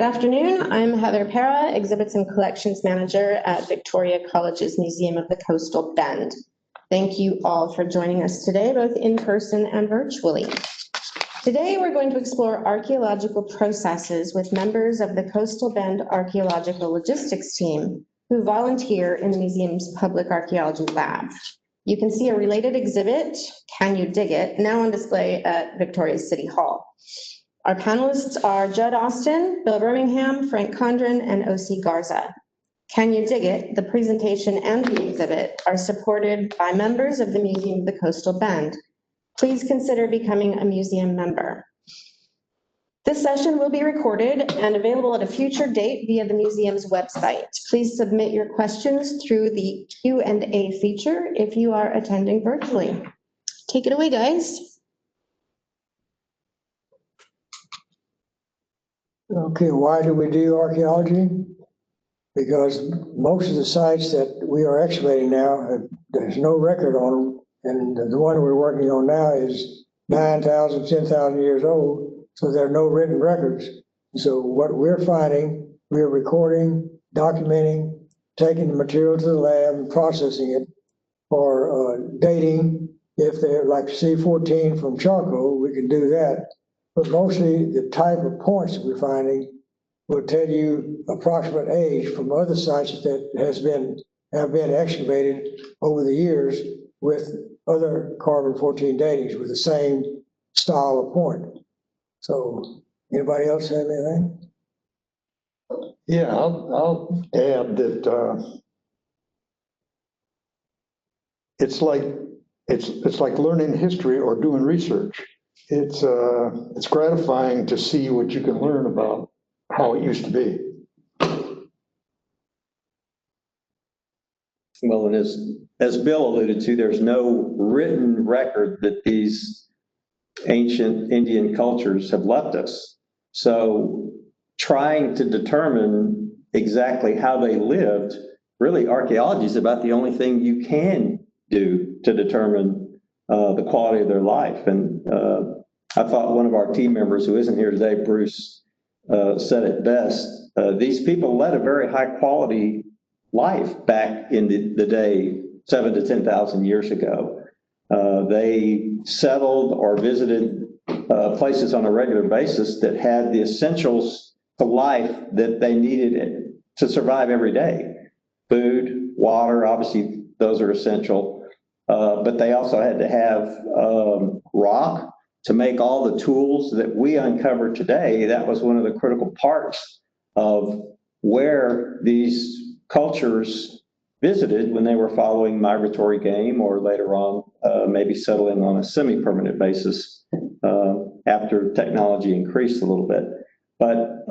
Good afternoon. I'm Heather Para, Exhibits and Collections Manager at Victoria College's Museum of the Coastal Bend. Thank you all for joining us today, both in person and virtually. Today, we're going to explore archaeological processes with members of the Coastal Bend Archaeological Logistics Team who volunteer in the museum's Public Archaeology Lab. You can see a related exhibit, Can You Dig It?, now on display at Victoria's City Hall. Our panelists are Judd Austin, Bill Birmingham, Frank Condren, and O.C. Garza. Can You Dig It?, the presentation and the exhibit are supported by members of the Museum of the Coastal Bend. Please consider becoming a museum member. This session will be recorded and available at a future date via the museum's website. Please submit your questions through the Q&A feature if you are attending virtually. Take it away, guys. Okay, why do we do archaeology? Because most of the sites that we are excavating now, there's no record on them. And the one we're working on now is 9,000, 10,000 years old. So there are no written records. So what we're finding, we're recording, documenting, taking the material to the lab and processing it for dating. If they're like C14 from charcoal, we can do that. But mostly the type of points that we're finding will tell you approximate age from other sites that have been excavated over the years with other carbon-14 datings with the same style of point. So anybody else have anything? Yeah, I'll add that it's like learning history or doing research. It's gratifying to see what you can learn about how it used to be. Well, and as Bill alluded to, there's no written record that these ancient Indian cultures have left us. So trying to determine exactly how they lived, really archaeology is about the only thing you can do to determine the quality of their life. And I thought one of our team members who isn't here today, Bruce, said it best. These people led a very high quality life back in the day, 7,000 to 10,000 years ago. They settled or visited places on a regular basis that had the essentials to life that they needed to survive every day. Food, water, obviously those are essential, but they also had to have rock to make all the tools that we uncover today. That was one of the critical parts of where these cultures visited when they were following migratory game or later on maybe settling on a semi-permanent basis after technology increased a little bit. But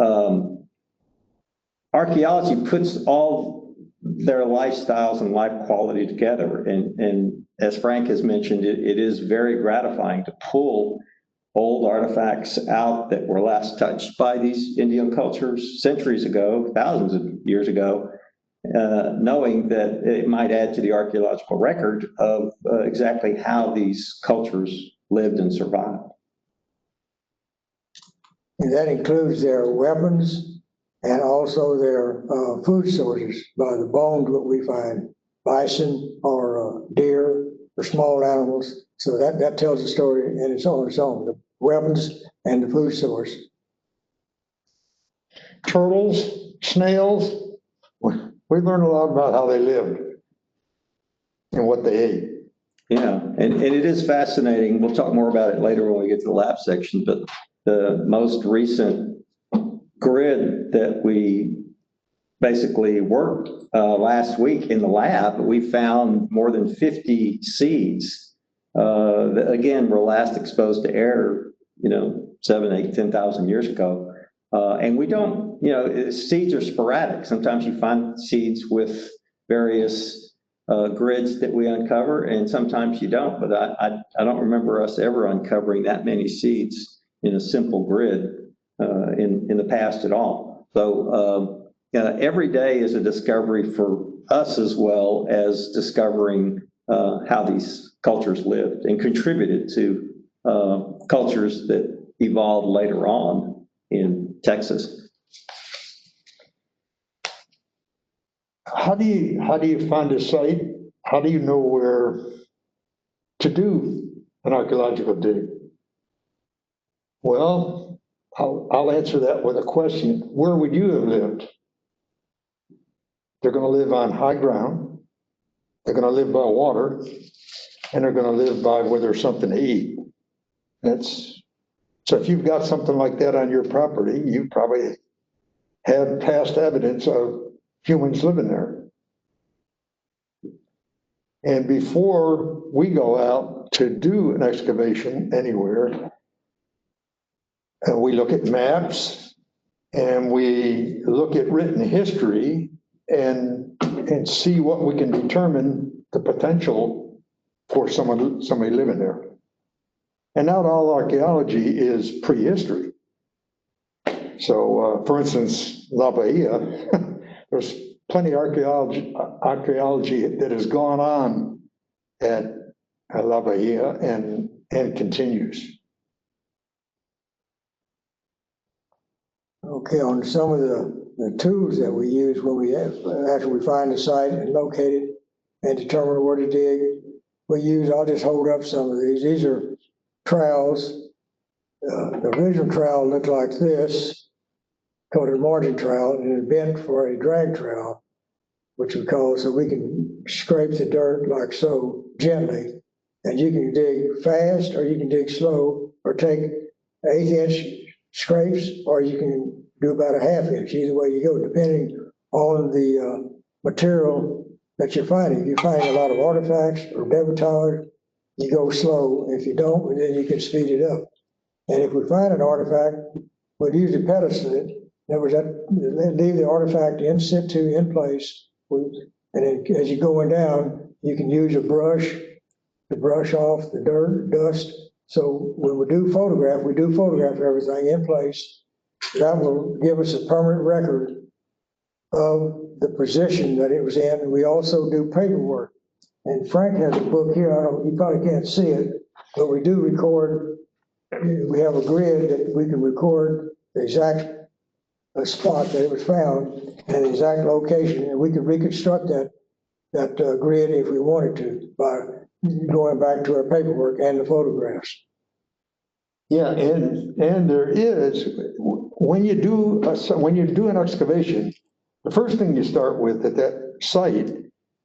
archaeology puts all their lifestyles and life quality together. And as Frank has mentioned, it is very gratifying to pull old artifacts out that were last touched by these Indian cultures centuries ago, thousands of years ago, knowing that it might add to the archaeological record of exactly how these cultures lived and survived. And that includes their weapons and also their food sources, by the bones that we find, bison or deer or small animals. So that tells the story and it's on its own, the weapons and the food source. Turtles, snails, we learn a lot about how they lived and what they ate. Yeah, and it is fascinating. We'll talk more about it later when we get to the lab section, but the most recent grid that we basically worked last week in the lab, we found more than 50 seeds that again were last exposed to air, 7, 8, 10,000 years ago. And we don't, seeds are sporadic. Sometimes you find seeds with various grids that we uncover, and sometimes you don't. But I don't remember us ever uncovering that many seeds in a simple grid in the past at all. So every day is a discovery for us as well as discovering how these cultures lived and contributed to cultures that evolved later on in Texas. how do you find a site? How do you know where to do an archaeological dig? Well, I'll answer that with a question. Where would you have lived? They're going to live on high ground. They're going to live by water, and they're going to live by where there's something to eat. So if you've got something like that on your property, you probably have past evidence of humans living there. And before we go out to do an excavation anywhere, we look at maps and we look at written history and see what we can determine the potential for somebody living there. And not all archaeology is prehistory. So, for instance, La Bahia, there's plenty of archaeology that has gone on at La Bahia and continues. Okay, on some of the tools that we use when we after we find the site and locate it and determine where to dig, I'll just hold up some of these. These are trowels. The original trowel looked like this, called a margin trowel, and it's bent for a drag trowel, which we call, so we can scrape the dirt like so, gently. And you can dig fast, or you can dig slow, or take 1/8-inch scrapes, or you can do about a 1/2 inch, either way you go, depending on the material that you're finding. If you're finding a lot of artifacts or debitage, you go slow. If you don't, then you can speed it up. And if we find an artifact, we'd usually pedestal it. In other words, leave the artifact in situ, in place. And then as you're going down, you can use a brush to brush off the dirt, dust. So when we do photograph everything in place. That will give us a permanent record of the position that it was in. And we also do paperwork. And Frank has a book here. You probably can't see it, but we do record. We have a grid that we can record the exact spot that it was found and the exact location, and we can reconstruct that grid if we wanted to by going back to our paperwork and the photographs. Yeah, and there is, when you do an excavation, the first thing you start with at that site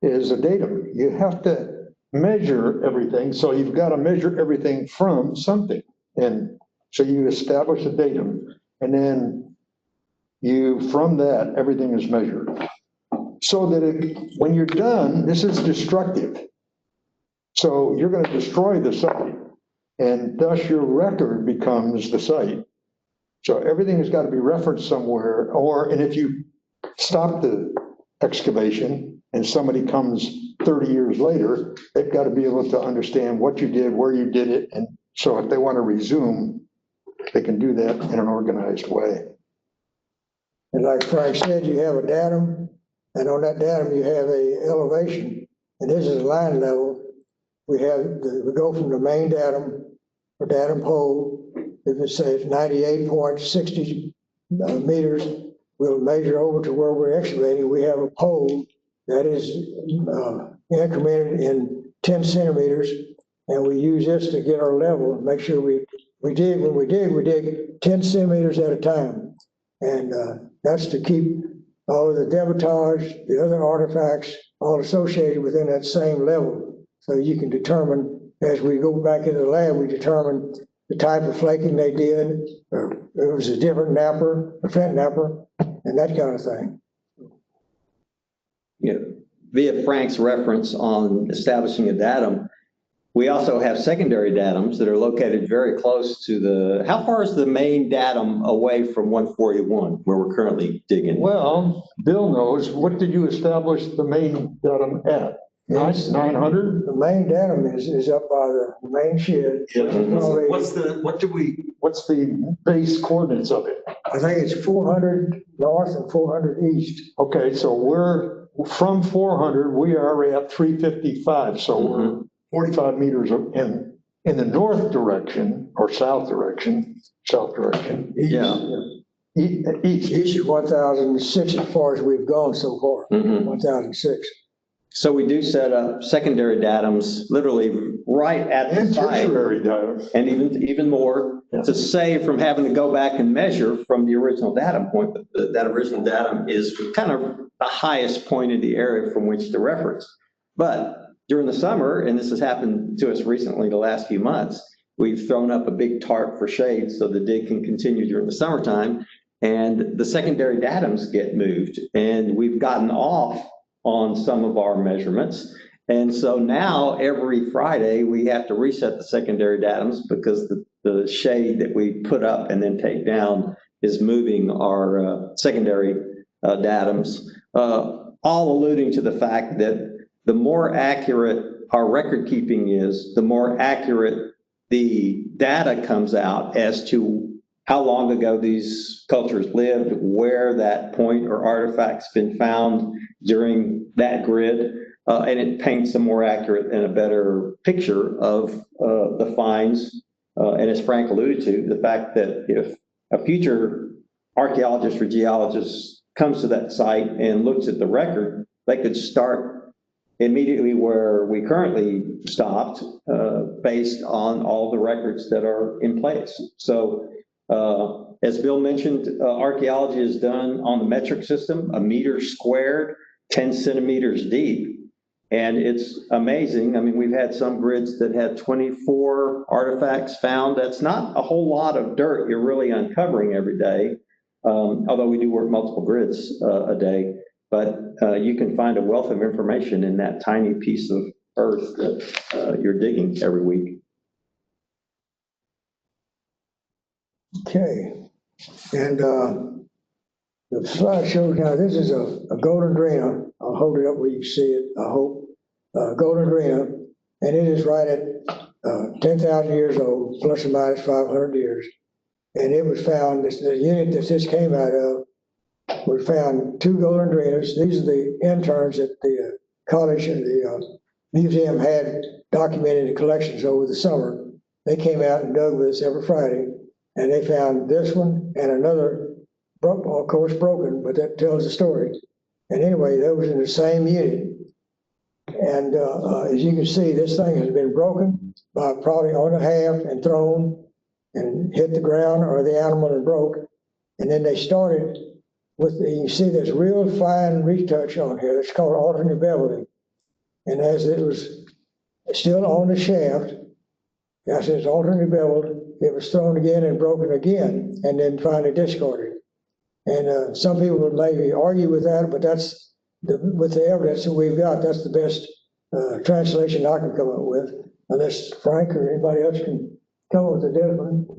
is a datum. You have to measure everything, so you've got to measure everything from something. And so you establish a datum, and then from that, everything is measured. So that when you're done, this is destructive. So you're going to destroy the site, and thus your record becomes the site. So everything has got to be referenced somewhere, and if you stop the excavation and somebody comes 30 years later, they've got to be able to understand what you did, where you did it, and so if they want to resume, they can do that in an organized way. And like Frank said, you have a datum, and on that datum you have a elevation, and this is line level. We go from the main datum or datum pole. If it says 98.60 meters, we'll measure over to where we're excavating. We have a pole that is incremented in 10 centimeters, and we use this to get our level and make sure we dig 10 centimeters at a time. And that's to keep all of the debitage, the other artifacts, all associated within that same level. So you can determine, as we go back into the lab, we determine the type of flaking they did, or it was a different napper, a flint napper, and that kind of thing. Yeah, via Frank's reference on establishing a datum, we also have secondary datums that are located very close to how far is the main datum away from 141, where we're currently digging? Well, Bill knows. What did you establish the main datum at? 900? The main datum is up by the main shed. What's the base coordinates of it? I think it's 400 north and 400 east. Okay, so we're from 400, we are at 355, so we're 45 meters in the north direction or south direction. Yeah. Each. Each is 1,006 as far as we've gone so far, Mhm. 1,006. So we do set up secondary datums literally right at the And site. tertiary data. And even more, to save from having to go back and measure from the original datum point. But that original datum is kind of the highest point in the area from which to reference. But during the summer, and this has happened to us recently the last few months, we've thrown up a big tarp for shade so the dig can continue during the summertime. And the secondary datums get moved, and we've gotten off on some of our measurements. And so now every Friday, we have to reset the secondary datums because the shade that we put up and then take down is moving our secondary datums, all alluding to the fact that the more accurate our record keeping is, the more accurate the data comes out as to how long ago these cultures lived, where that point or artifact's been found during that grid, and it paints a more accurate and a better picture of the finds. And as Frank alluded to, the fact that if a future archaeologist or geologist comes to that site and looks at the record, they could start immediately where we currently stopped, based on all the records that are in place. So as Bill mentioned, archaeology is done on the metric system, a meter squared, 10 centimeters deep. And it's amazing. I mean, we've had some grids that had 24 artifacts found. That's not a whole lot of dirt you're really uncovering every day, although we do work multiple grids a day. But you can find a wealth of information in that tiny piece of earth that you're digging every week. Okay, and the slide shows now, this is a golden drina. I'll hold it up where you can see it, I hope. Golden drina, and it is right at 10,000 years old, plus or minus 500 years. And it was found, the unit that this came out of, we found 2 golden drinas. These are the interns at the college and the museum had documented the collections over the summer. They came out and dug with us every Friday, and they found this one and another, of course broken, but that tells the story. And anyway, that was in the same unit. And as you can see, this thing has been broken by probably on a half and thrown and hit the ground or the animal and broke. And then they started with, you see this real fine retouch on here. It's called alternate beveling. And as it was still on the shaft, as it's alternately beveled, it was thrown again and broken again, and then finally discarded. And some people would maybe argue with that, but that's with the evidence that we've got, that's the best translation I can come up with, unless Frank or anybody else can come up with a different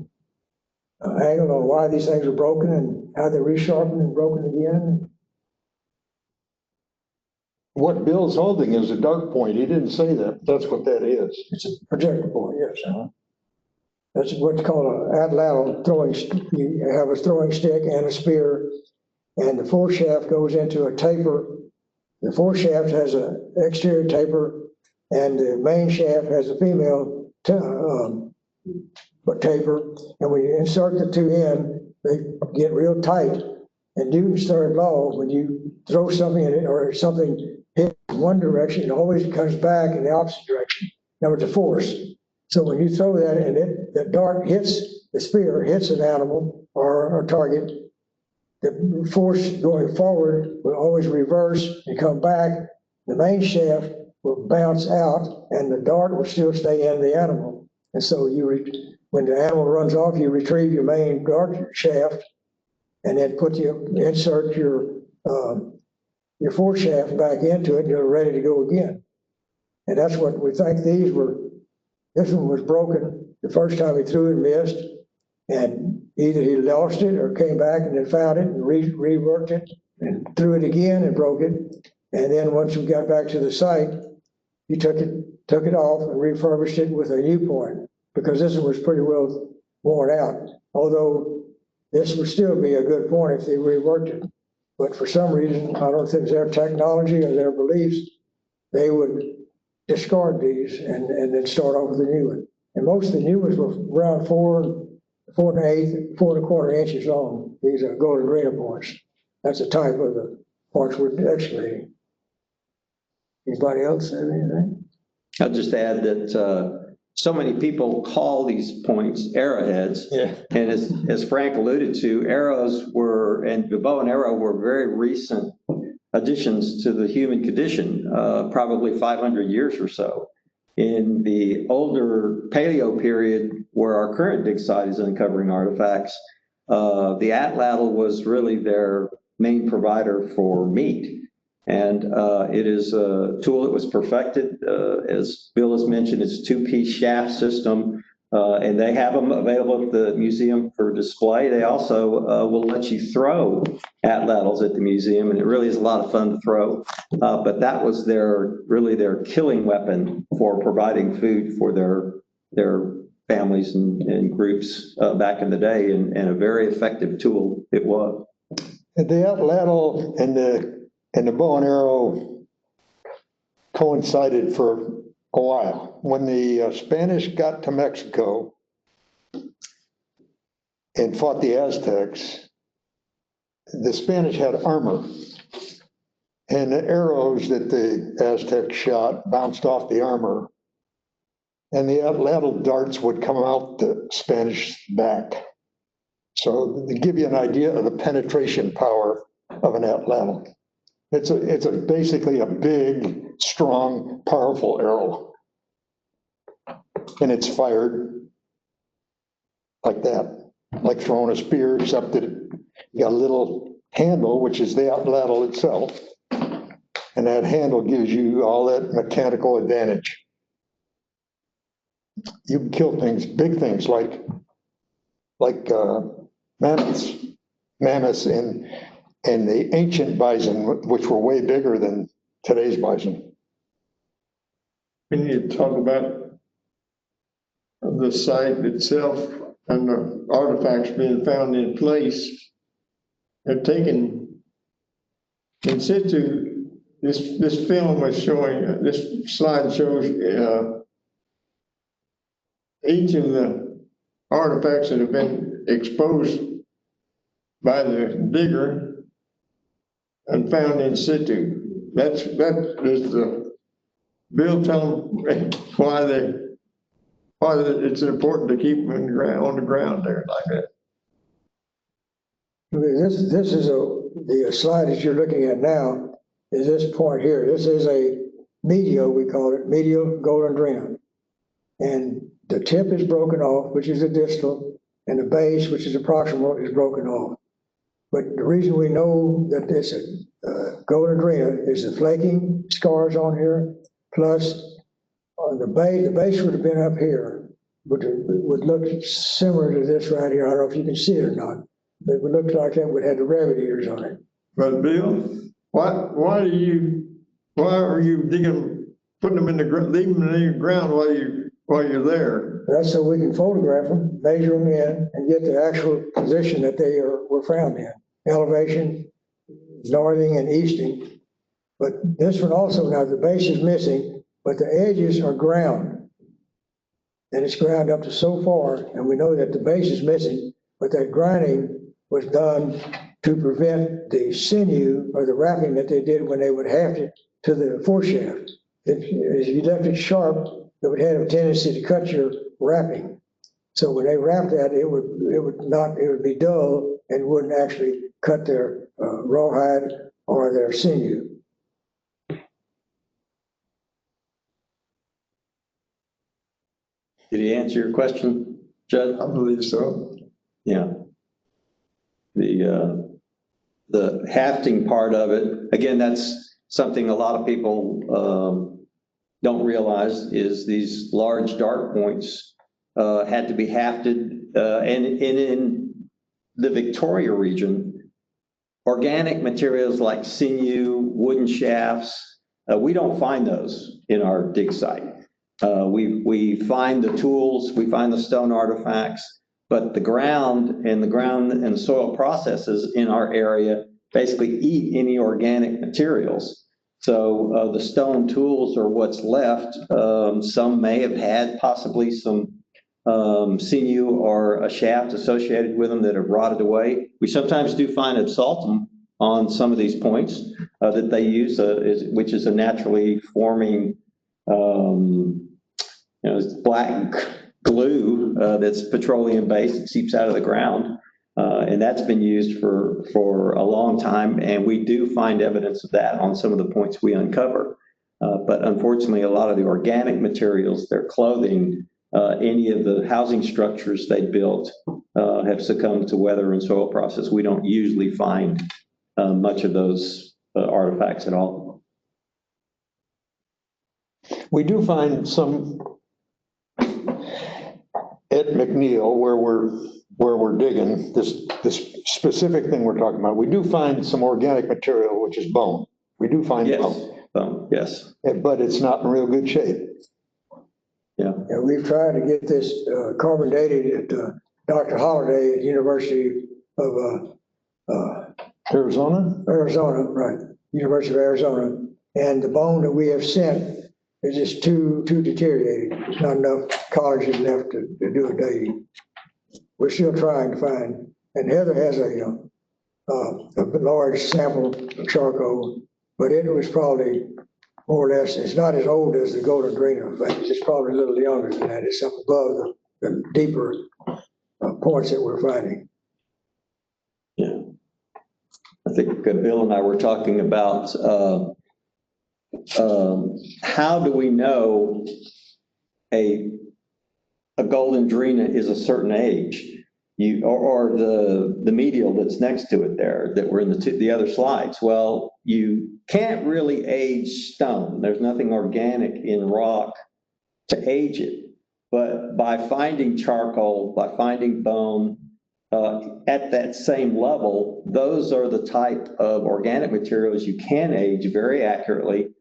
angle on why these things are broken and how they're resharpened and broken again. What Bill's holding is a dark point. He didn't say that. That's what that is. It's a projector point, yes. That's what's called an atlatl throwing. You have a throwing stick and a spear, and the foreshaft goes into a taper. The foreshaft has an exterior taper, and the main shaft has a female taper. And when you insert the two in, they get real tight. And Newton's third law, when you throw something in it or something hits in one direction, it always comes back in the opposite direction. Now it's a force. So when you throw that and the dart hits the spear, hits an animal or a target, the force going forward will always reverse and come back. The main shaft will bounce out and the dart will still stay in the animal. And so when the animal runs off, you retrieve your main dart shaft and then insert your force shaft back into it and you're ready to go again. And that's what we think these were. This one was broken the first time he threw it and missed, and either he lost it or came back and then found it and reworked it and threw it again and broke it. And then once we got back to the site, he took it off and refurbished it with a new point because this one was pretty well worn out. Although this would still be a good point if they reworked it. But for some reason, I don't think it's their technology or their beliefs, they would discard these and then start off with a new one. And most of the new ones were around 4 1/4 inches long. These are golden arena points. That's the type of the points we're excavating. Anybody else have anything? I'll just add that so many people call these points arrowheads. Yeah. And as Frank alluded to, arrows were, and the bow and arrow were very recent additions to the human condition, probably 500 years or so. In the older Paleo period, where our current dig site is uncovering artifacts, the atlatl was really their main provider for meat. And it is a tool that was perfected, as Bill has mentioned, it's a 2-piece shaft system, and they have them available at the museum for display. They also will let you throw atlatls at the museum, and it really is a lot of fun to throw. But that was really their killing weapon for providing food for their families and groups back in the day, and a very effective tool it was. The atlatl and the bow and arrow coincided for a while. When the Spanish got to Mexico and fought the Aztecs, the Spanish had armor, and the arrows that the Aztecs shot bounced off the armor, and the atlatl darts would come out the Spanish back. So to give you an idea of the penetration power of an atlatl. It's basically a big, strong, powerful arrow. And it's fired like that, like throwing a spear, except that you got a little handle, which is the atlatl itself. And that handle gives you all that mechanical advantage. You can kill things, big things like mammoths and the ancient bison, which were way bigger than today's bison. We need to talk about the site itself and the artifacts being found in place. They're taken in situ. This film was showing, this slide shows each of the artifacts that have been exposed by the digger and found in situ. That is the Bill. Tell them why it's important to keep them on the ground there like that. This is the slide that you're looking at now is this point here. This is a medial, we call it, medial golden adrena. And the tip is broken off, which is the distal, and the base, which is the proximal, is broken off. But the reason we know that it's a golden adrena is the flaking scars on here, plus on the base would have been up here, which would look similar to this right here. I don't know if you can see it or not, but it would look like that would have the rabbit ears on it. But Bill, why are you digging, putting them in the ground, leaving them in the ground while you're there? That's so we can photograph them, measure them in, and get the actual position that they were found in. Elevation, northing and easting. But this one also, now the base is missing, but the edges are ground. And it's ground up to so far, and we know that the base is missing, but that grinding was done to prevent the sinew or the wrapping that they did when they would haft it to the foreshaft. If you left it sharp, it would have a tendency to cut your wrapping. So when they wrapped that, it would be dull and wouldn't actually cut their rawhide or their sinew. Did he answer your question, Judd? I believe so. Yeah. The hafting part of it, again, that's something a lot of people don't realize is these large dart points had to be hafted. And in the Victoria region, organic materials like sinew, wooden shafts, we don't find those in our dig site. We find the tools, we find the stone artifacts, but the ground and soil processes in our area basically eat any organic materials. So the stone tools are what's left. Some may have had possibly some sinew or a shaft associated with them that have rotted away. We sometimes do find absoltum on some of these points that they use, which is a naturally forming, it's black glue that's petroleum based. It seeps out of the ground. And that's been used for a long time. And we do find evidence of that on some of the points we uncover. But unfortunately, a lot of the organic materials, their clothing, any of the housing structures they built have succumbed to weather and soil process. We don't usually find much of those artifacts at all. We do find some at McNeil where we're digging this specific thing we're talking about. We do find some organic material, which is bone. We do find bone. Yes. But it's not in real good shape. Yeah. And we've tried to get this carbon dated at Dr. Holliday at University of Arizona? Arizona, right, University of Arizona. And the bone that we have sent is just too deteriorated. There's not enough collagen left to do a dating. We're still trying to find, and Heather has a large sample of charcoal, but it was probably more or less, it's not as old as the golden drina, but it's probably a little younger than that. It's up above the deeper points that we're finding. Yeah. I think Bill and I were talking about how do we know a golden drina is a certain age? Or the medial that's next to it there that were in the other slides. Well, you can't really age stone. There's nothing organic in rock to age it. But by finding charcoal, by finding bone at that same level, those are the type of organic materials you can age very accurately.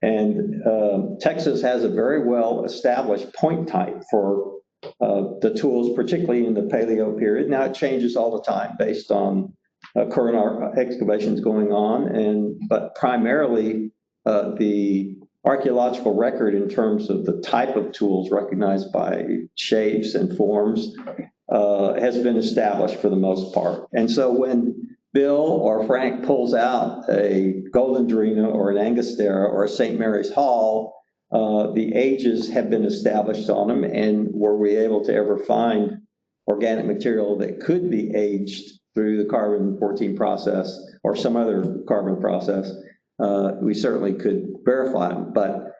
And Texas has a very well established point type for the tools, particularly in the Paleo period. Now it changes all the time based on current excavations going on, but primarily the archaeological record in terms of the type of tools recognized by shapes and forms has been established for the most part. And so when Bill or Frank pulls out a golden drina or an angostura or a St. Mary's Hall, the ages have been established on them, and were we able to ever find organic material that could be aged through the carbon-14 process or some other carbon process, we certainly could verify them. But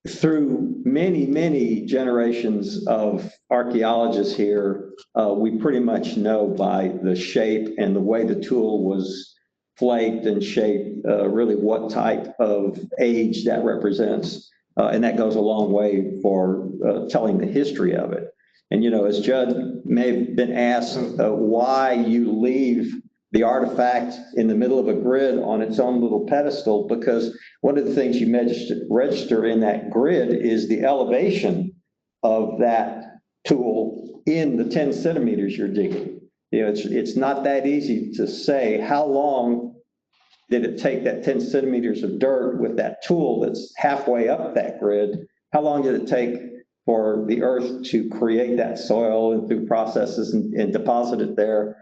through many generations of archaeologists here, we pretty much know by the shape and the way the tool was flaked and shaped, really what type of age that represents. And that goes a long way for telling the history of it. And, as Judd may have been asked why you leave the artifact in the middle of a grid on its own little pedestal, because one of the things you register in that grid is the elevation of that tool in the 10 centimeters you're digging. It's not that easy to say how long did it take that 10 centimeters of dirt with that tool that's halfway up that grid. How long did it take for the earth to create that soil and through processes and deposit it there?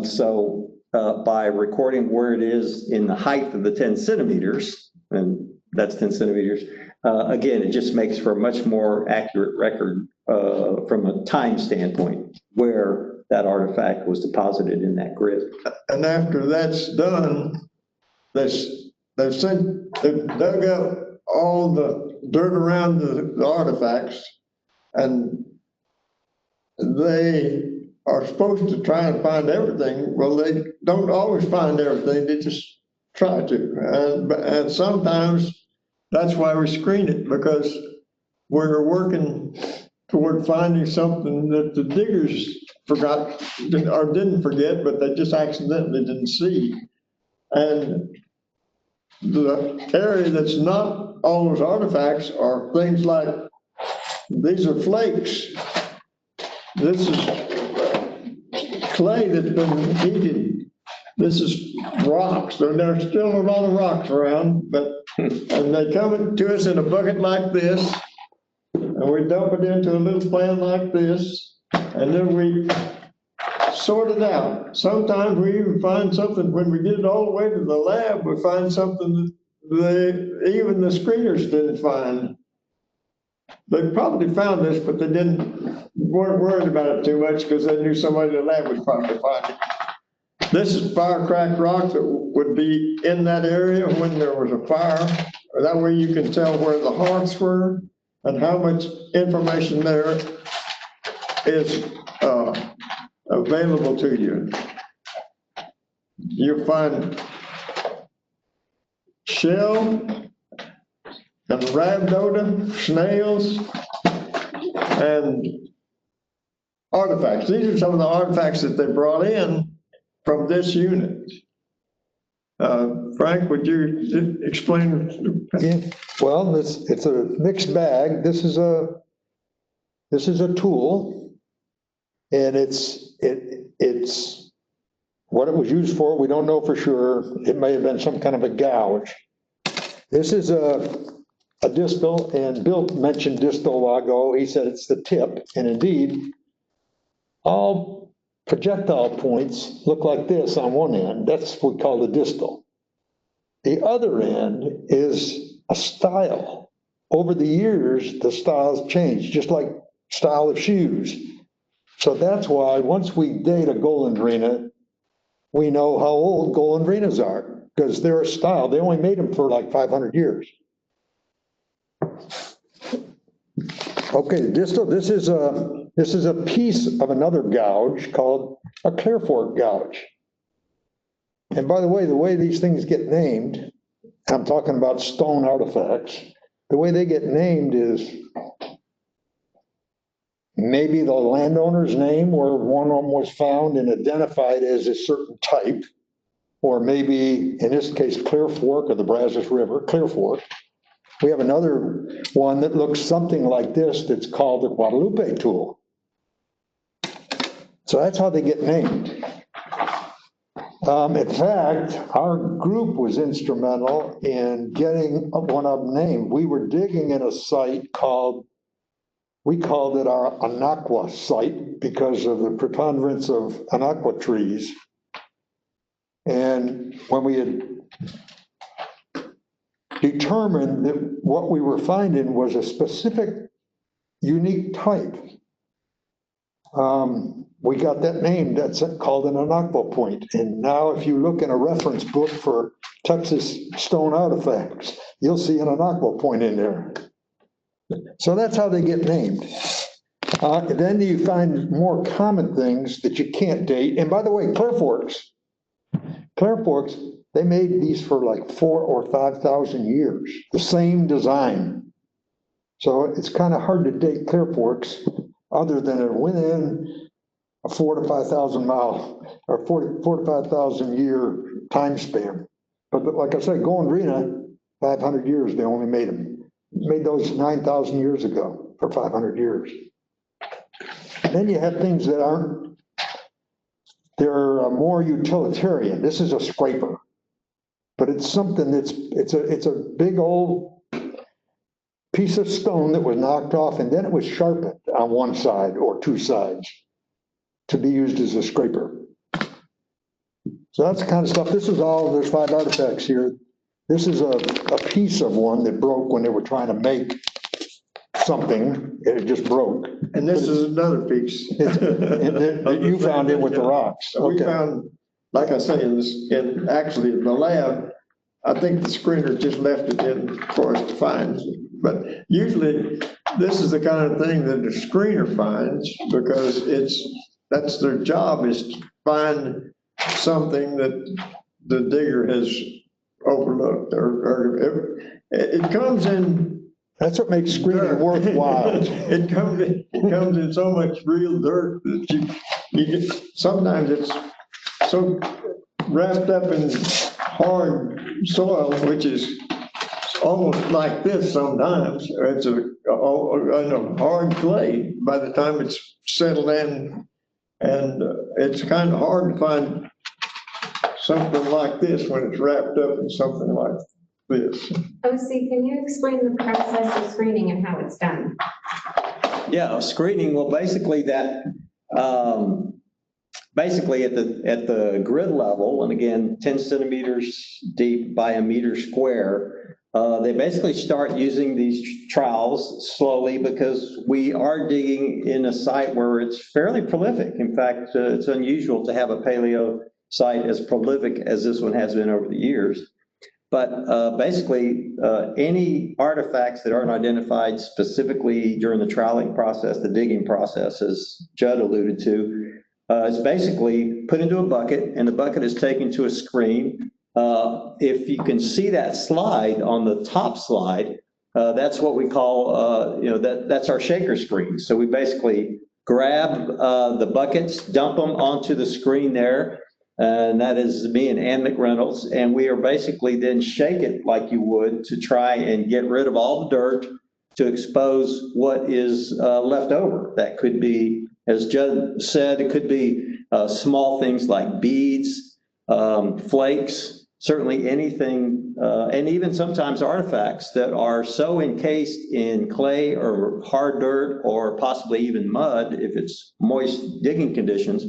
So by recording where it is in the height of the 10 centimeters, and that's 10 centimeters, again, it just makes for a much more accurate record from a time standpoint where that artifact was deposited in that grid. And after that's done, they've dug up all the dirt around the artifacts, and they are supposed to try and find everything. Well, they don't always find everything. They just try to. And sometimes that's why we screen it, because we're working toward finding something that the diggers forgot or didn't forget, but they just accidentally didn't see. And the area that's not all those artifacts are things like, these are flakes. This is clay that's been heated. This is rocks. There's still a lot of rocks around, but and they come to us in a bucket like this, and we dump it into a little pan like this, and then we sort it out. Sometimes we even find something, when we get it all the way to the lab, we find something that even the screeners didn't find. They probably found this, but they weren't worried about it too much because they knew somebody in the lab would probably find it. This is fire cracked rock that would be in that area when there was a fire. That way you can tell where the hearths were and how much information there is available to you. You'll find shell and rhabdota, snails, and artifacts. These are some of the artifacts that they brought in from this unit. Frank, would you explain? Yeah, well, it's a mixed bag. This is a tool, and it's what it was used for. We don't know for sure. It may have been some kind of a gouge. This is a distal, and Bill mentioned distal a while ago. He said it's the tip, and indeed, all projectile points look like this on one end. That's what we call the distal. The other end is a style. Over the years, the styles changed, just like style of shoes. So that's why once we date a Golondrina, we know how old Golondrinas are, because they're a style. They only made them for like 500 years. Okay, distal, this is a piece of another gouge called a Clearfork gouge. And by the way these things get named, I'm talking about stone artifacts, the way they get named is maybe the landowner's name where one of them was found and identified as a certain type, or maybe, in this case, Clear Fork of the Brazos River, Clear Fork. We have another one that looks something like this that's called the Guadalupe tool. So that's how they get named. In fact, our group was instrumental in getting one of them named. We were digging in a site we called it our Anaqua site because of the preponderance of Anaqua trees. And when we had determined that what we were finding was a specific, unique type, we got that name. That's called an Anaqua point. And now if you look in a reference book for Texas stone artifacts, you'll see an Anaqua point in there. So that's how they get named. Then you find more common things that you can't date. And by the way, Clearforks, they made these for like 4,000 or 5,000 years, the same design. So it's kind of hard to date Clearforks other than they're within a 4,000 to 5,000 mile or 4,000 to 5,000 year time span. But like I said, Golondrina, 500 years, they only made them. Made those 9,000 years ago for 500 years. And then you have things that aren't, they're more utilitarian. This is a scraper, but it's something that's, it's a big old piece of stone that was knocked off and then it was sharpened on one side or two sides to be used as a scraper. So that's the kind of stuff. This is all, there's 5 artifacts here. This is a piece of one that broke when they were trying to make something. It just broke. And this is another piece. You found it with the rocks. We Okay. found, like I say, in actually the lab, I think the screener just left it in for us to find. But usually this is the kind of thing that the screener finds because that's their job, is to find something that the digger has overlooked or it comes in. That's what makes screening worthwhile. It comes in so much real dirt that you get, sometimes it's so wrapped up in hard soil, which is almost like this sometimes, or it's a hard clay by the time it's settled in, and it's kind of hard to find something like this when it's wrapped up in something like this. OC, can you explain the process of screening and how it's done? Yeah, screening, well, basically that, basically at the grid level, and again, 10 centimeters deep by a meter square, they basically start using these trowels slowly because we are digging in a site where it's fairly prolific. In fact, it's unusual to have a paleo site as prolific as this one has been over the years. But basically, any artifacts that aren't identified specifically during the troweling process, the digging process, as Judd alluded to, is basically put into a bucket, and the bucket is taken to a screen. If you can see that slide on the top slide, that's what we call, that's our shaker screen. So we basically grab the buckets, dump them onto the screen there, and that is me and Ann McReynolds, and we are basically then shake it like you would to try and get rid of all the dirt to expose what is left over. That could be, as Judd said, it could be small things like beads, flakes, certainly anything, and even sometimes artifacts that are so encased in clay or hard dirt or possibly even mud if it's moist digging conditions.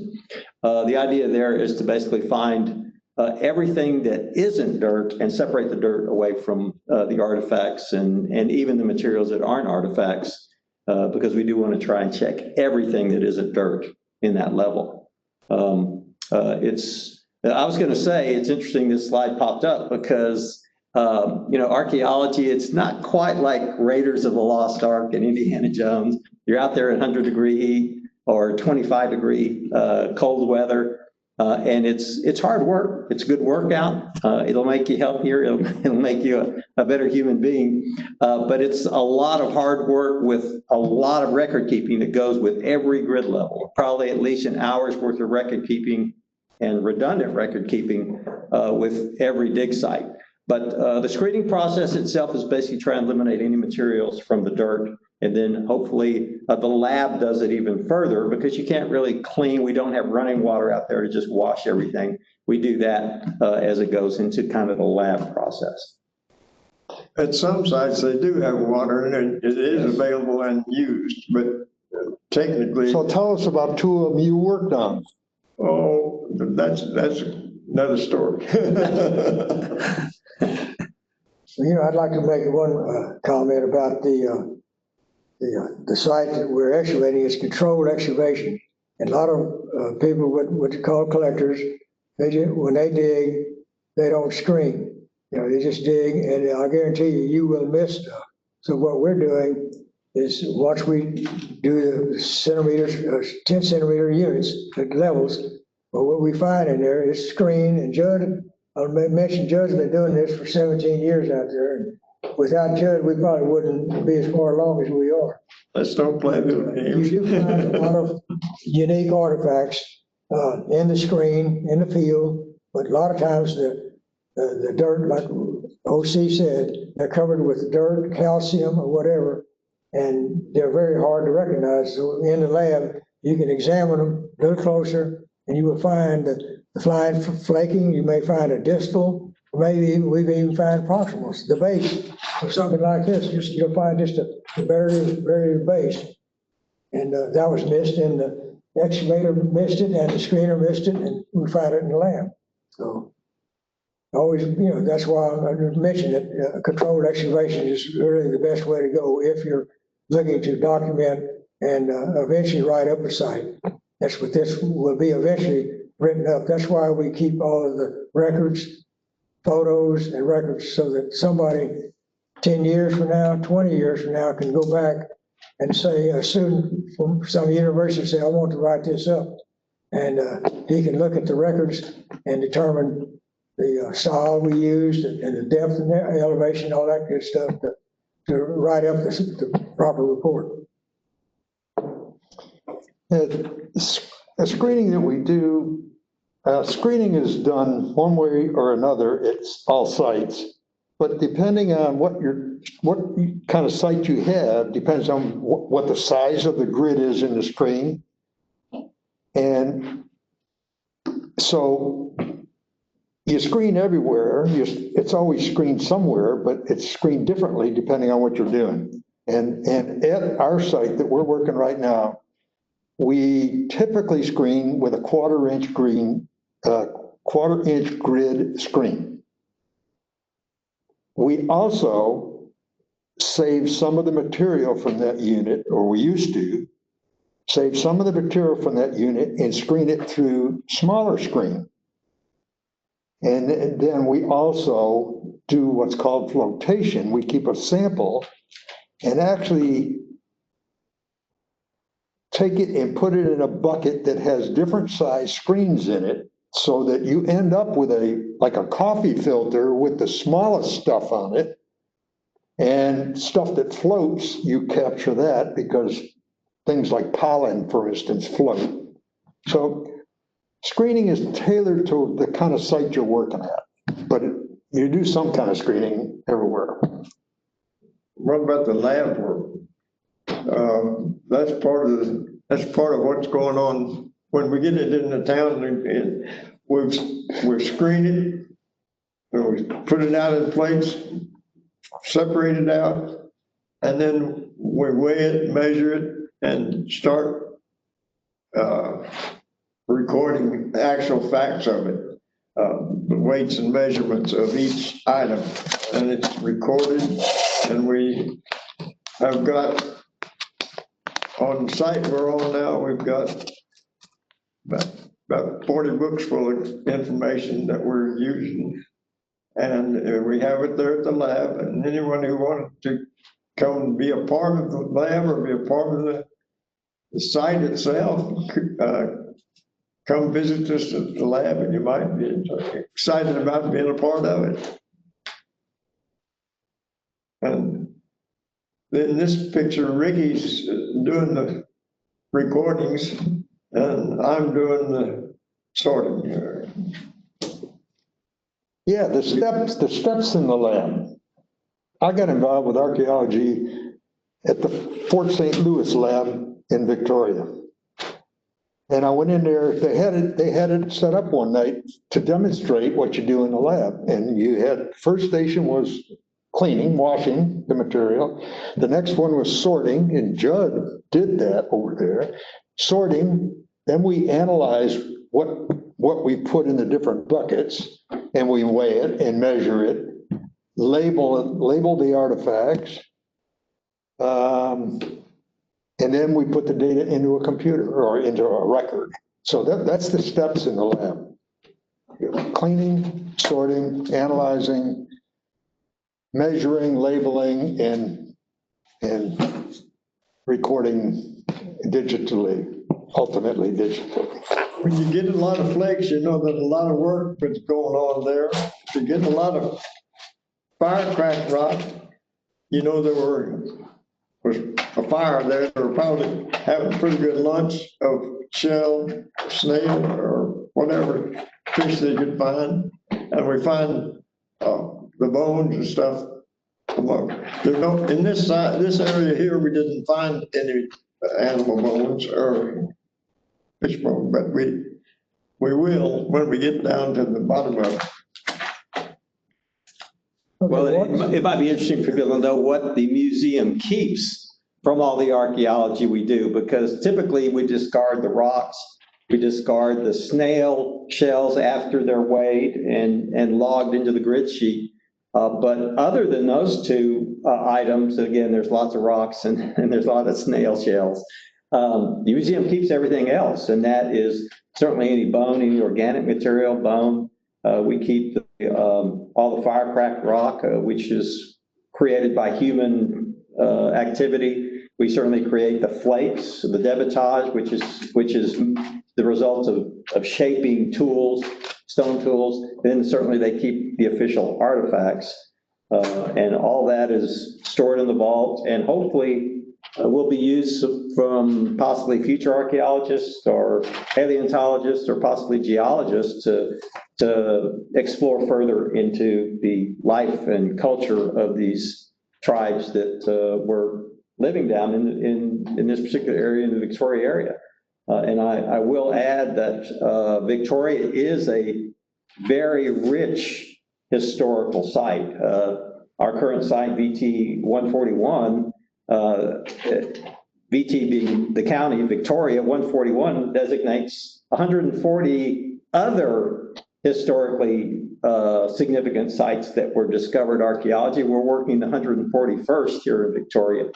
The idea there is to basically find everything that isn't dirt and separate the dirt away from the artifacts and even the materials that aren't artifacts, because we do want to try and check everything that isn't dirt in that level. I was going to say, it's interesting this slide popped up because, archaeology, it's not quite like Raiders of the Lost Ark and Indiana Jones. You're out there in 100-degree heat or 25-degree cold weather, and it's hard work. It's a good workout. It'll make you healthier. It'll make you a better human being. But it's a lot of hard work with a lot of record keeping that goes with every grid level. Probably at least an hour's worth of record keeping and redundant record keeping with every dig site. But the screening process itself is basically trying to eliminate any materials from the dirt. And then hopefully the lab does it even further because you can't really clean. We don't have running water out there to just wash everything. We do that as it goes into kind of the lab process. At some sites, they do have water and it is available and used, but technically. So tell us about two of them you worked on. Oh, that's another story. I'd like to make one comment about the site that we're excavating is controlled excavation. And a lot of people, what you call collectors, when they dig, they don't screen. They just dig, and I guarantee you will miss stuff. So what we're doing is once we do the centimeters, 10 centimeter units, the levels, well, what we find in there is screen. And Judd, I mentioned Judd's been doing this for 17 years out there. And without Judd, we probably wouldn't be as far along as we are. Let's don't play the games. You do find a lot of unique artifacts in the screen, in the field, but a lot of times the dirt, like OC said, they're covered with dirt, calcium, or whatever, and they're very hard to recognize. So in the lab, you can examine them a little closer, and you will find the flying flaking. You may find a distal, or maybe we've even found proximals, the base of something like this. You'll find just a very base, and that was missed, and the excavator missed it, and the screener missed it, and we found it in the lab. So always, that's why I mentioned it. Controlled excavation is really the best way to go if you're looking to document and eventually write up a site. That's what this will be eventually written up. That's why we keep all of the records, photos, and records so that somebody 10 years from now, 20 years from now can go back and say, a student from some university say, I want to write this up. And he can look at the records and determine the style we used and the depth and the elevation, all that good stuff to write up the proper report. The screening that we do, screening is done one way or another. It's all sites, but depending on what kind of site you have, depends on what the size of the grid is in the screen. And so you screen everywhere. It's always screened somewhere, but it's screened differently depending on what you're doing. And at our site that we're working right now, we typically screen with a quarter-inch grid screen. We also save some of the material from that unit, or we used to, save some of the material from that unit and screen it through smaller screen. And then we also do what's called flotation. We keep a sample and actually take it and put it in a bucket that has different size screens in it, so that you end up with like a coffee filter with the smallest stuff on it, and stuff that floats, you capture that, because things like pollen, for instance, float. So screening is tailored to the kind of site you're working at, but you do some kind of screening everywhere. What about the lab work? That's part of what's going on. When we get it into town, and we're screening it, and we put it out in plates, separate it out, and then we weigh it, measure it, and start recording the actual facts of it, the weights and measurements of each item, and it's recorded. And we have got, on the site we're on now, we've got about 40 books full of information that we're using. And we have it there at the lab, and anyone who wanted to come and be a part of the lab or be a part of the site itself, come visit us at the lab, and you might be excited about being a part of it. And in this picture, Ricky's doing the recordings, and I'm doing the sorting here. Yeah, the steps in the lab. I got involved with archaeology at the Fort St. Louis lab in Victoria. And I went in there, they had it set up one night to demonstrate what you do in the lab. And you had, first station was cleaning, washing the material. The next one was sorting, and Judd did that over there. Sorting, then we analyze what we put in the different buckets, and we weigh it and measure it, label the artifacts, and then we put the data into a computer or into a record. So that's the steps in the lab. Cleaning, sorting, analyzing, measuring, labeling, and recording digitally, ultimately digitally. When you get a lot of flakes, you know there's a lot of work that's going on there. If you get a lot of firecracked rock, you know there was a fire there. They were probably having a pretty good lunch of shell, snail, or whatever fish they could find. And we find the bones and stuff. There's no, in this area here, we didn't find any animal bones or fish bone, but we will when we get down to the bottom of it. Well, it might be interesting for people to know what the museum keeps from all the archaeology we do, because typically we discard the rocks, we discard the snail shells after they're weighed and logged into the grid sheet. But other than those two items, again, there's lots of rocks and there's a lot of snail shells. The museum keeps everything else, and that is certainly any bone, any organic material, bone. We keep all the firecracked rock, which is created by human activity. We certainly create the flakes, the debitage, which is the result of shaping tools, stone tools. Then certainly they keep the official artifacts, and all that is stored in the vault, and hopefully will be used from possibly future archaeologists or paleontologists or possibly geologists to explore further into the life and culture of these tribes that were living down in this particular area, in the Victoria area. And I will add that Victoria is a very rich historical site. Our current site, VT 141, VT being the county, Victoria, 141 designates 140 other historically significant sites that were discovered archaeology. We're working the 141st here in Victoria.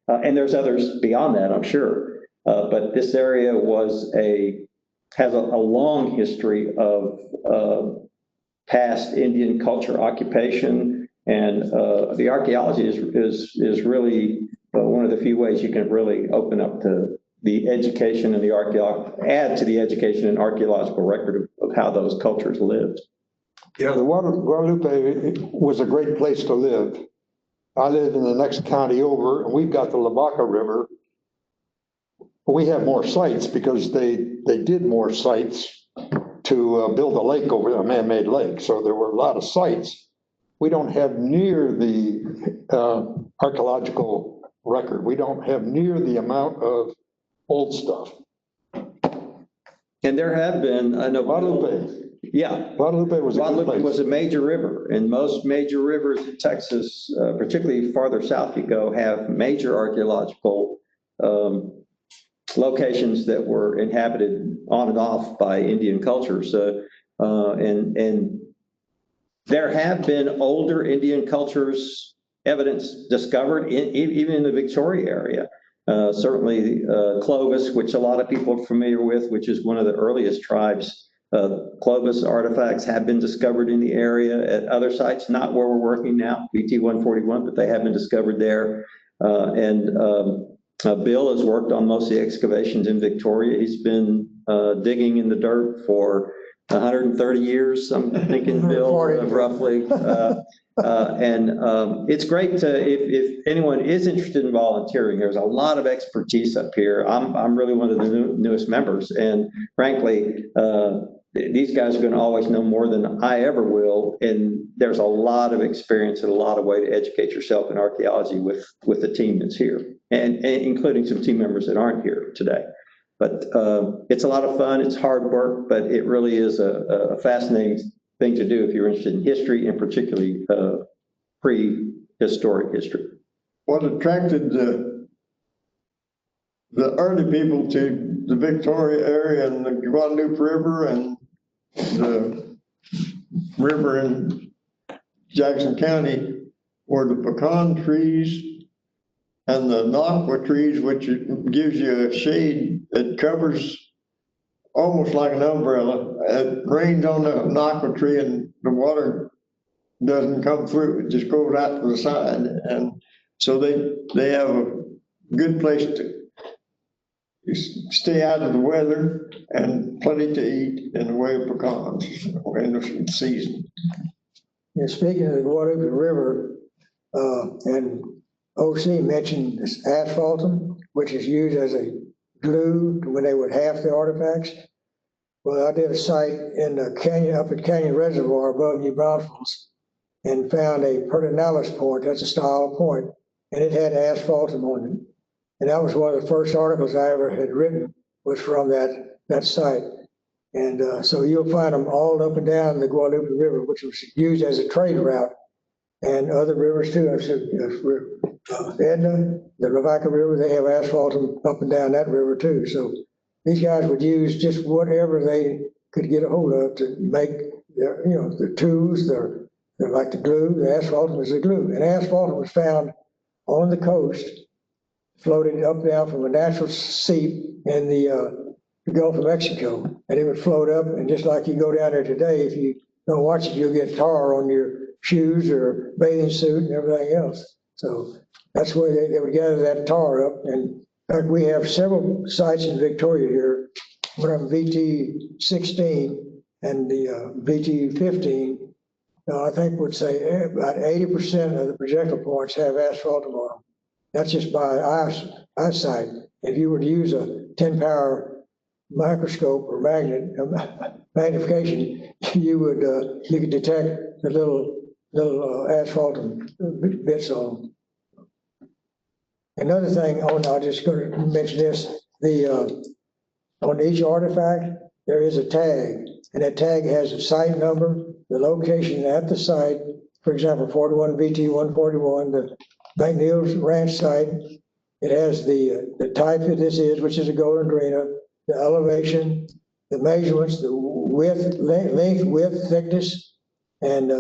And there's others beyond that, I'm sure. But this area has a long history of past Indian culture occupation, and the archaeology is really one of the few ways you can really open up to the education and add to the education and archaeological record of how those cultures lived. Yeah, the Guadalupe was a great place to live. I live in the next county over, and we've got the Lavaca River. We have more sites because they did more sites to build a lake over there, a man-made lake. So there were a lot of sites. We don't have near the archaeological record. We don't have near the amount of old stuff. And there have been, I know. Guadalupe. Yeah. Guadalupe was a good Guadalupe place. was a major river, and most major rivers in Texas, particularly farther south you go, have major archaeological locations that were inhabited on and off by Indian culture. So, and there have been older Indian cultures evidence discovered even in the Victoria area. Certainly Clovis, which a lot of people are familiar with, which is one of the earliest tribes. Clovis artifacts have been discovered in the area at other sites, not where we're working now, VT 141, but they have been discovered there. Bill has worked on most of the excavations in Victoria. He's been digging in the dirt for 130 years, I'm thinking, Bill, roughly. It's great to, if anyone is interested in volunteering, there's a lot of expertise up here. I'm really one of the newest members, and frankly, these guys are going to always know more than I ever will, and there's a lot of experience and a lot of way to educate yourself in archaeology with the team that's here, and including some team members that aren't here today. But it's a lot of fun, it's hard work, but it really is a fascinating thing to do if you're interested in history, and particularly prehistoric history. What attracted the early people to the Victoria area and the Guadalupe River and the river in Jackson County were the pecan trees and the naqua trees, which gives you a shade that covers almost like an umbrella. It rains on the naqua tree and the water doesn't come through, it just goes out to the side. And so they have a good place to stay out of the weather and plenty to eat in the way of pecans in the season. Yeah, speaking of the Guadalupe River, and OC mentioned this asphaltum, which is used as a glue when they would half the artifacts. Well, I did a site in the canyon, up at Canyon Reservoir above New Braunfels, and found a pertinalis point, that's a style point, and it had asphaltum on it. And that was one of the first articles I ever had written, was from that site. And so you'll find them all up and down the Guadalupe River, which was used as a trade route, and other rivers too. I said, Edna, the Lavaca River, they have asphaltum up and down that river too. So these guys would use just whatever they could get a hold of to make their, the tools, they're like the glue. The asphaltum is the glue. And asphaltum was found on the coast, floating up down from a natural seep in the Gulf of Mexico. And it would float up, and just like you go down there today, if you don't watch it, you'll get tar on your shoes or bathing suit and everything else. So that's where they would gather that tar up. And in fact, we have several sites in Victoria here, one of them VT 16 and the VT 15. I think would say about 80% of the projectile points have asphaltum on them. That's just by eyesight. If you were to use a 10-power microscope or magnification, you could detect the little asphaltum bits on them. Another thing, I'm just going to mention this, on each artifact, there is a tag, and that tag has a site number, the location at the site. For example, 41 VT 141, the McNeil's Ranch site It has the type that this is, which is a golden drina, the elevation, the measurements, the width, length, width, thickness, and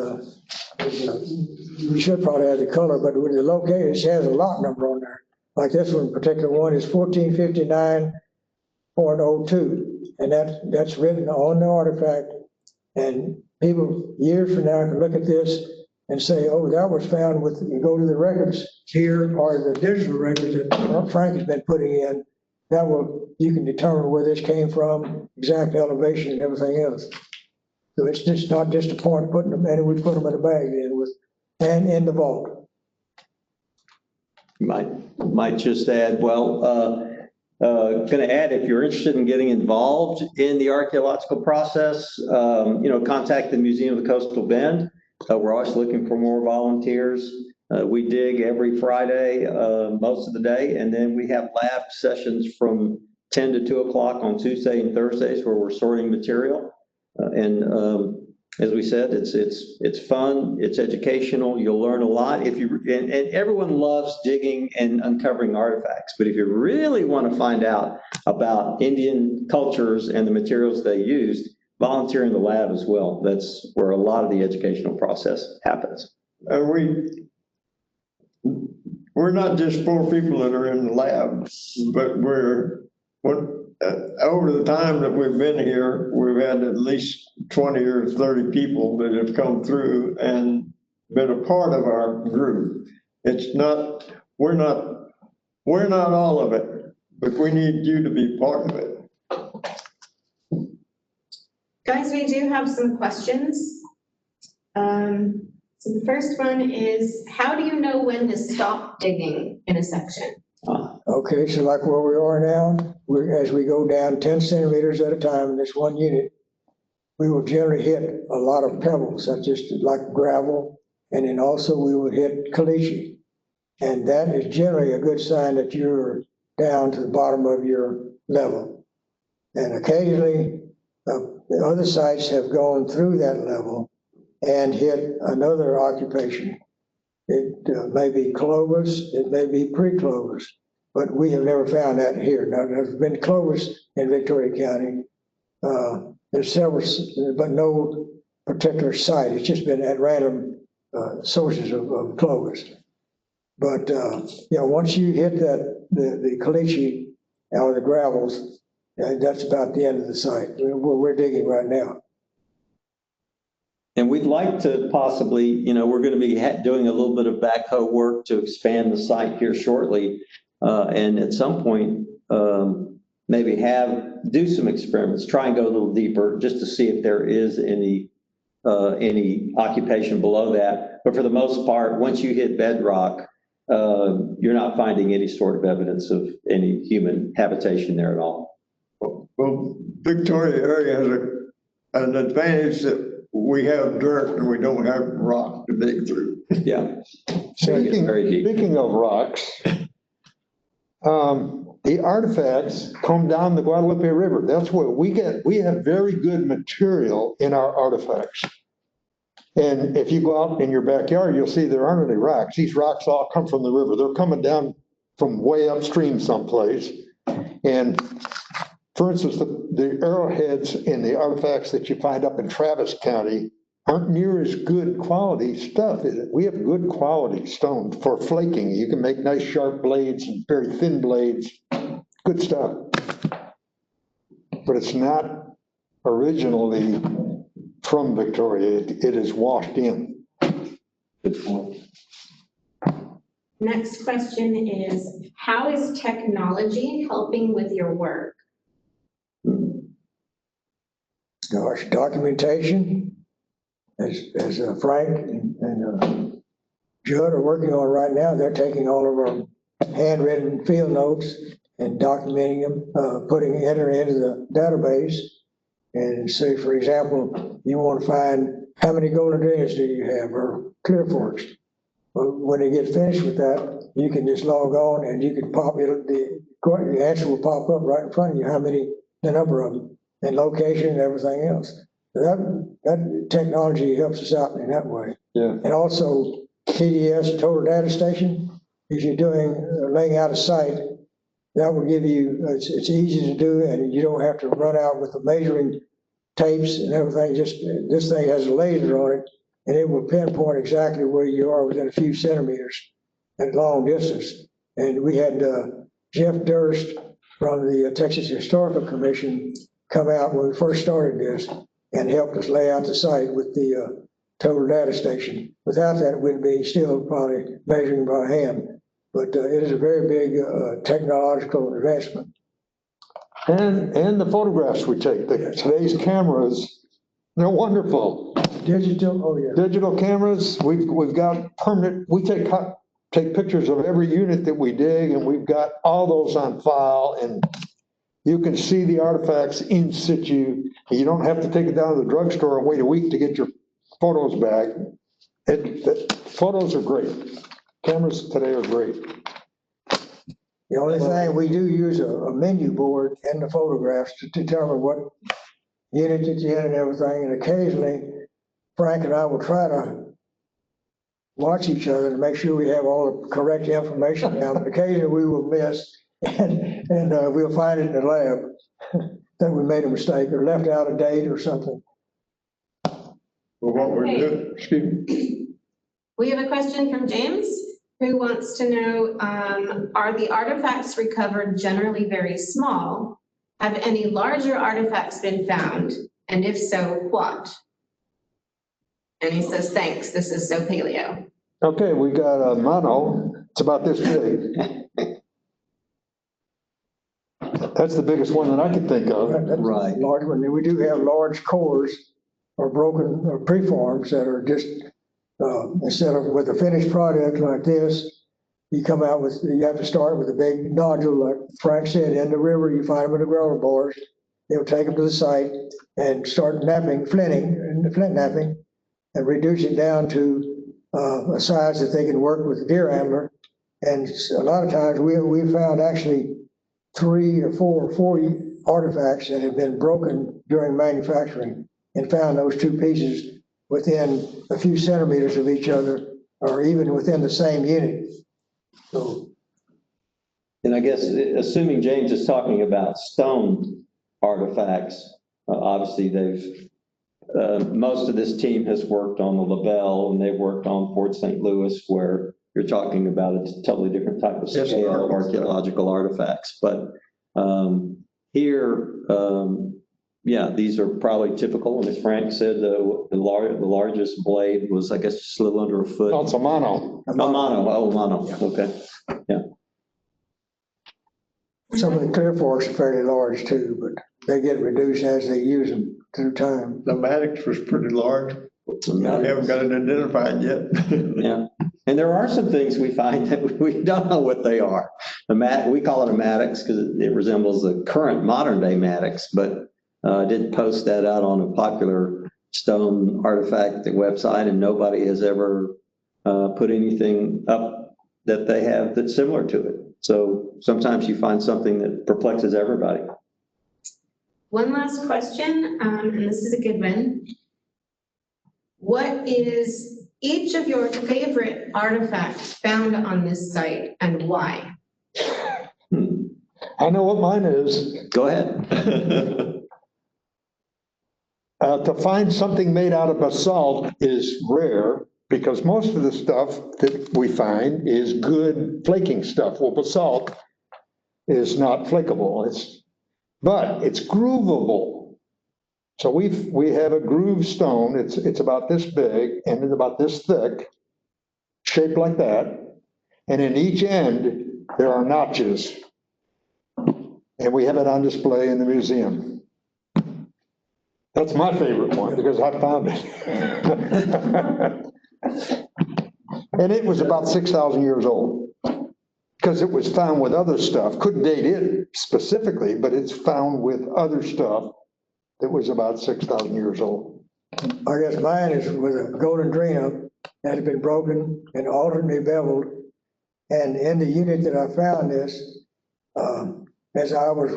we should probably have the color, but with the location, it has a lot number on there. Like this one, particular one is 1459.02, and that's written on the artifact. And people years from now can look at this and say, oh, that was found with, you go to the records here or the digital records that Frank has been putting in, that will, you can determine where this came from, exact elevation and everything else. So it's just not just a point putting them in, we put them in a bag and in the vault. Might just add, well, going to add, if you're interested in getting involved in the archaeological process, contact the Museum of the Coastal Bend. We're always looking for more volunteers. We dig every Friday, most of the day, and then we have lab sessions from 10 to 2 o'clock on Tuesday and Thursdays where we're sorting material. As we said, it's fun, it's educational, you'll learn a lot. And everyone loves digging and uncovering artifacts, but if you really want to find out about Indian cultures and the materials they used, volunteer in the lab as well. That's where a lot of the educational process happens. We're not just 4 people that are in the lab, but over the time that we've been here, we've had at least 20 or 30 people that have come through and been a part of our group. We're not all of it, but we need you to be part of it. Guys, we do have some questions. So the first one is, how do you know when to stop digging in a section? Okay, so like where we are now, as we go down 10 centimeters at a time in this one unit, we will generally hit a lot of pebbles, that's just like gravel, and then also we will hit caliche. And that is generally a good sign that you're down to the bottom of your level. And occasionally, the other sites have gone through that level and hit another occupation. It may be Clovis, it may be pre-Clovis, but we have never found that here. Now, there's been Clovis in Victoria County. There's several, but no particular site. It's just been at random sources of Clovis. But once you hit the caliche or the gravels, that's about the end of the site. We're digging right now. And we'd like to possibly, we're going to be doing a little bit of backhoe work to expand the site here shortly. And at some point, maybe do some experiments, try and go a little deeper just to see if there is any occupation below that. But for the most part, once you hit bedrock, you're not finding any sort of evidence of any human habitation there at all. Well, Victoria area has an advantage that we have dirt and we don't have rock to dig through. Yeah. Speaking of rocks, the artifacts come down the Guadalupe River. That's what we get. We have very good material in our artifacts. And if you go out in your backyard, you'll see there aren't any rocks. These rocks all come from the river. They're coming down from way upstream someplace. And for instance, the arrowheads in the artifacts that you find up in Travis County aren't near as good quality stuff. We have good quality stone for flaking. You can make nice sharp blades and very thin blades, good stuff. But it's not originally from Victoria. It is washed in. Good point. Next question is, how is technology helping with your work? Gosh, documentation, as Frank and Judd are working on right now, they're taking all of our handwritten field notes and documenting them, entering into the database. And say, for example, you want to find how many golden drinas do you have, or clear forks. Well, when they get finished with that, you can just log on and you can pop it, the answer will pop up right in front of you, the number of them, and location and everything else. That technology helps us out in that way. Yeah. And also TDS, Total Data Station, if you're laying out a site, that will give you, it's easy to do, and you don't have to run out with the measuring tapes and everything. Just, this thing has a laser on it, and it will pinpoint exactly where you are within a few centimeters at long distance. And we had Jeff Durst from the Texas Historical Commission come out when we first started this and helped us lay out the site with the total data station. Without that, we'd be still probably measuring by hand. But it is a very big technological advancement. And the photographs we take, today's cameras, they're wonderful. Digital, oh yeah. Digital cameras, we've got permanent, we take pictures of every unit that we dig, and we've got all those on file, and you can see the artifacts in situ. You don't have to take it down to the drugstore and wait a week to get your photos back. Photos are great. Cameras today are great. The only thing, we do use a menu board in the photographs to determine what unit it's in and everything. And occasionally, Frank and I will try to watch each other to make sure we have all the correct information down. But occasionally we will miss, and we'll find it in the lab that we made a mistake or left out a date or something. Well, what we're doing, excuse me. We have a question from James, who wants to know, are the artifacts recovered generally very small? Have any larger artifacts been found? And if so, what? And he says, thanks, this is so paleo. Okay, we got a mono, it's about this big. That's the biggest one that I can think of. That's Right. Large one. We do have large cores or broken or preforms that are just, instead of with a finished product like this, you come out with, you have to start with a big nodule, like Frank said, in the river, you find them in the growler bars. They'll take them to the site and start napping, flint napping, and reduce it down to a size that they can work with a deer antler. And a lot of times we found actually 3 or 4 artifacts that have been broken during manufacturing, and found those two pieces within a few centimeters of each other, or even within the same unit. So, And I guess, assuming James is talking about stone artifacts, obviously they've, most of this team has worked on the LaBelle, and they've worked on Fort St. Louis, where you're talking about a totally different type of Yes, scale of archaeological artifacts. But here, yeah, these are probably typical. And as Frank said, the largest blade was, I guess, just a little under a foot. Oh, it's a mono. Mono, okay. Yeah. some of the clear forks are fairly large too, but they get reduced as they use them through time. The Maddox was pretty large. We haven't got it identified yet. Yeah, and there are some things we find that we don't know what they are. We call it a Maddox because it resembles the current modern day Maddox, but I did post that out on a popular stone artifact website, and nobody has ever put anything up that they have that's similar to it. So sometimes you find something that perplexes everybody. One last question, and this is a good one. What is each of your favorite artifacts found on this site, and why? I know what mine is. Go ahead. To find something made out of basalt is rare, because most of the stuff that we find is good flaking stuff. Well, basalt is not flakeable, but it's groovable. So we have a groove stone. It's about this big and it's about this thick, shaped like that. And in each end, there are notches. And we have it on display in the museum. That's my favorite one because I found it. And it was about 6,000 years old, because it was found with other stuff. Couldn't date it specifically, but it's found with other stuff that was about 6,000 years old. I guess mine is with a golden drina that had been broken and alternately beveled. And in the unit that I found this, as I was,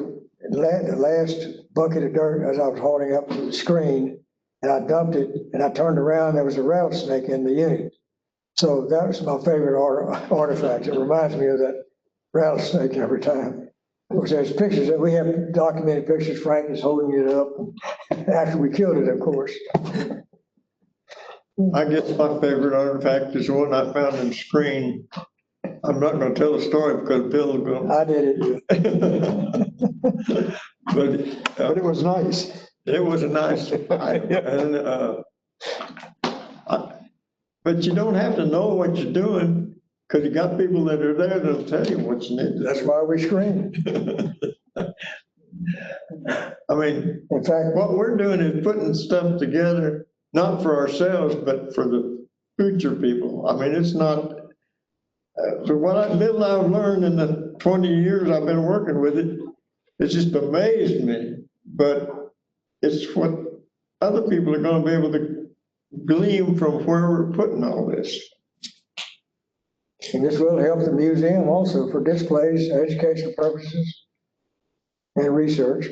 the last bucket of dirt, as I was holding up to the screen, and I dumped it, and I turned around, there was a rattlesnake in the unit. So that was my favorite artifact. It reminds me of that rattlesnake every time. Of course, there's pictures that we have documented pictures. Frank is holding it up after we killed it, of course. I guess my favorite artifact is the one I found in the screen. I'm not gonna tell the story because Bill will go. I did it. But it was nice. it was a nice fight. And, but you don't have to know what you're doing because you got people that are there that'll tell you what you need to do. That's why we scream. I mean, In fact, what we're doing is putting stuff together, not for ourselves, but for the future people. I mean, it's not, for what little I've learned in the 20 years I've been working with it, it's just amazed me. But it's what other people are going to be able to glean from where we're putting all this. and this will help the museum also for displays, educational purposes, and research.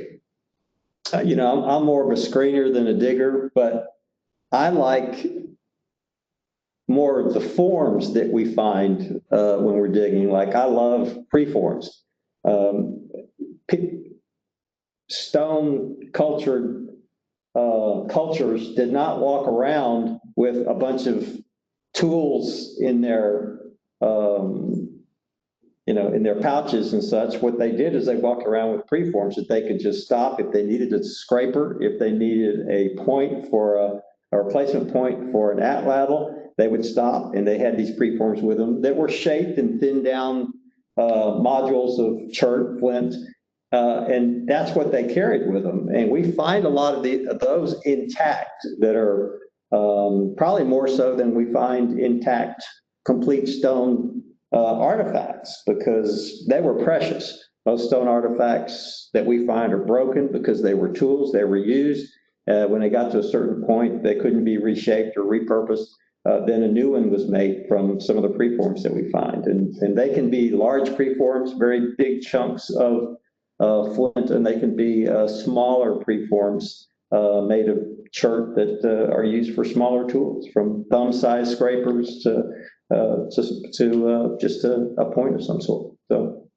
You know, I'm more of a screener than a digger, but I like more of the forms that we find when we're digging. Like I love preforms. Stone cultured cultures did not walk around with a bunch of tools in their, in their pouches and such. What they did is they walked around with preforms that they could just stop if they needed a scraper, if they needed a point for a replacement point for an atlatl, they would stop, and they had these preforms with them that were shaped and thinned down modules of chert, flint, and that's what they carried with them. And we find a lot of those intact that are probably more so than we find intact, complete stone artifacts, because they were precious. Most stone artifacts that we find are broken because they were tools, they were used. When they got to a certain point, they couldn't be reshaped or repurposed. Then a new one was made from some of the preforms that we find. And they can be large preforms, very big chunks of flint, and they can be smaller preforms made of chert that are used for smaller tools, from thumb-sized scrapers to just a point of some sort. So,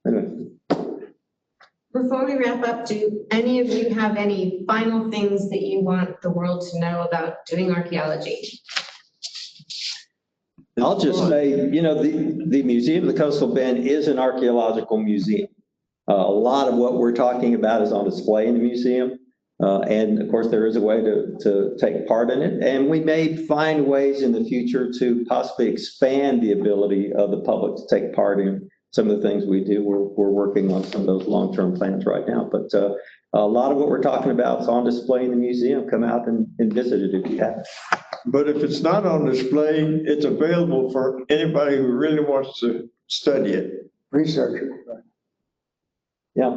anyway. Before we wrap up, do any of you have any final things that you want the world to know about doing archaeology? I'll just say, the Museum of the Coastal Bend is an archaeological museum. A lot of what we're talking about is on display in the museum. And of course, there is a way to take part in it. And we may find ways in the future to possibly expand the ability of the public to take part in some of the things we do. We're working on some of those long-term plans right now. But a lot of what we're talking about is on display in the museum. Come out and visit it if you have. But if it's not on display, it's available for anybody who really wants to study it. Research it. Yeah.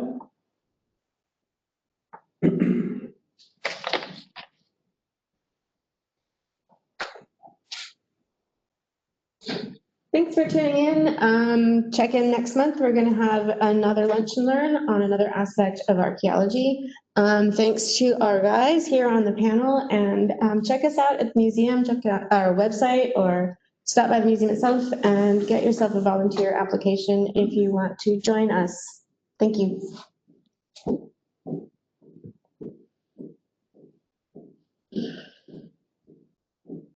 Thanks for tuning in. Check in next month. We're going to have another lunch and learn on another aspect of archaeology. Thanks to our guys here on the panel, and check us out at the museum. Check out our website or stop by the museum itself and get yourself a volunteer application if you want to join us. Thank you.